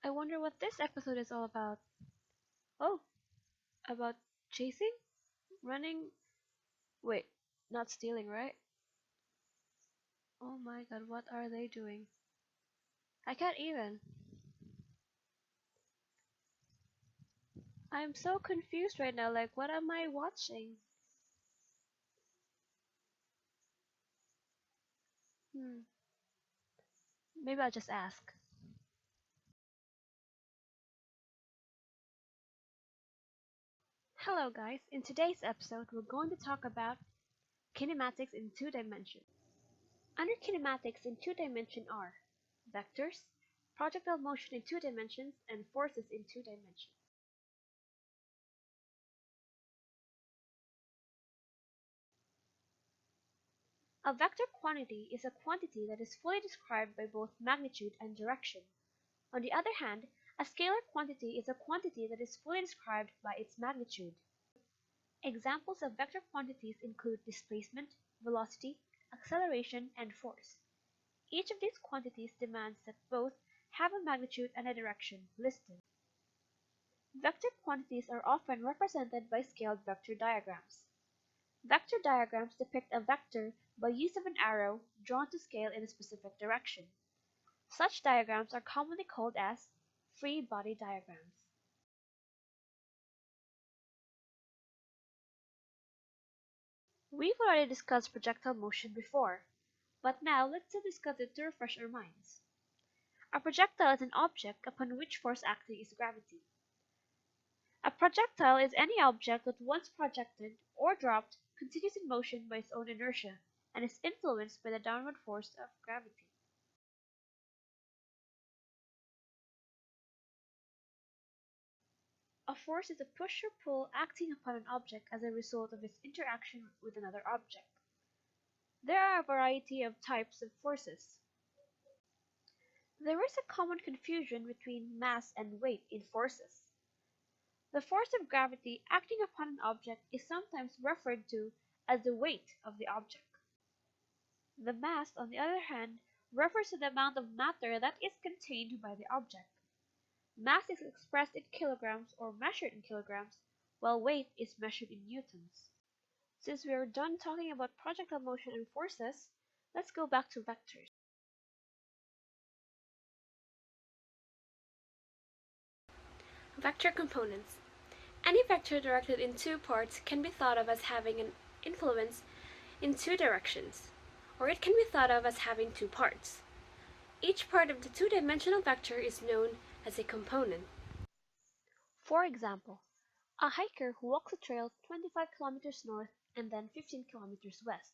I wonder what this episode is all about. Oh, about chasing? Running? Wait, not stealing, right? Oh my god, what are they doing? I can't even. I'm so confused right now, like, what am I watching? Hmm, maybe I'll just ask. Hello guys, in today's episode we're going to talk about kinematics in two dimensions. Under kinematics in two dimensions are vectors, projectile motion in two dimensions, and forces in two dimensions. A vector quantity is a quantity that is fully described by both magnitude and direction. On the other hand, a scalar quantity is a quantity that is fully described by its magnitude. Examples of vector quantities include displacement, velocity, acceleration, and force. Each of these quantities demands that both have a magnitude and a direction listed. Vector quantities are often represented by scaled vector diagrams. Vector diagrams depict a vector by use of an arrow drawn to scale in a specific direction. Such diagrams are commonly called as free body diagrams. We've already discussed projectile motion before, but now let's discuss it to refresh our minds. A projectile is an object upon which force acting is gravity. A projectile is any object that once projected or dropped continues in motion by its own inertia and is influenced by the downward force of gravity. A force is a push or pull acting upon an object as a result of its interaction with another object. There are a variety of types of forces. There is a common confusion between mass and weight in forces. The force of gravity acting upon an object is sometimes referred to as the weight of the object. The mass, on the other hand, refers to the amount of matter that is contained by the object. Mass is expressed in kilograms or measured in kilograms, while weight is measured in newtons. Since we are done talking about projectile motion and forces, let's go back to vectors. Vector components. Any vector directed in two parts can be thought of as having an influence in two directions, or it can be thought of as having two parts. Each part of the two-dimensional vector is known as a component. For example, a hiker who walks a trail 25 kilometers north and then 15 kilometers west.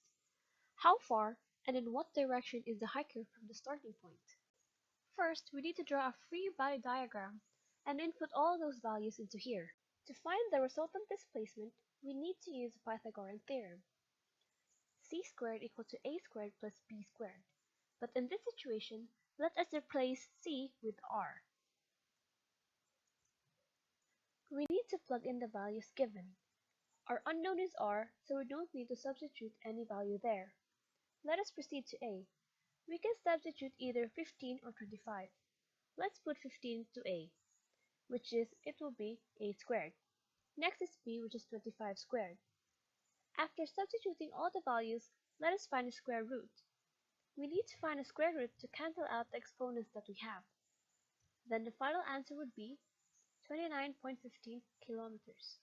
How far and in what direction is the hiker from the starting point? First, we need to draw a free body diagram and input all those values into here. To find the resultant displacement, we need to use the Pythagorean theorem. C squared equals to A squared plus B squared. But in this situation, let us replace C with R. We need to plug in the values given. Our unknown is R, so we don't need to substitute any value there. Let us proceed to A. We can substitute either 15 or 25. Let's put 15 to A, which is, it will be A squared. Next is B, which is 25 squared. After substituting all the values, let us find the square root. We need to find a square root to cancel out the exponents that we have. Then the final answer would be 29.15 kilometers.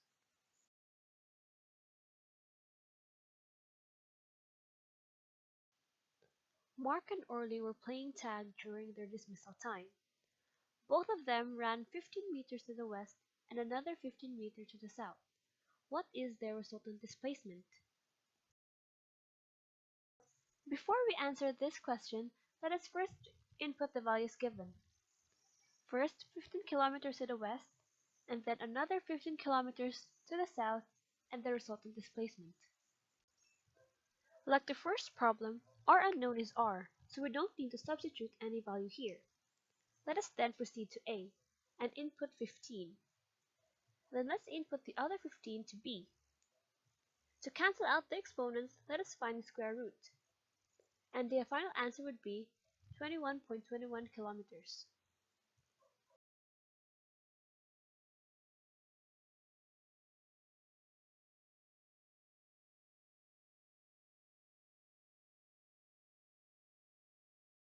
Mark and Orly were playing tag during their dismissal time. Both of them ran 15 meters to the west and another 15 meters to the south. What is their resultant displacement? Before we answer this question, let us first input the values given. First 15 kilometers to the west, and then another 15 kilometers to the south, and the resultant displacement. Like the first problem, our unknown is r, so we don't need to substitute any value here. Let us then proceed to A, and input 15. Then let's input the other 15 to B. To cancel out the exponents, let us find the square root. And the final answer would be 21.21 kilometers.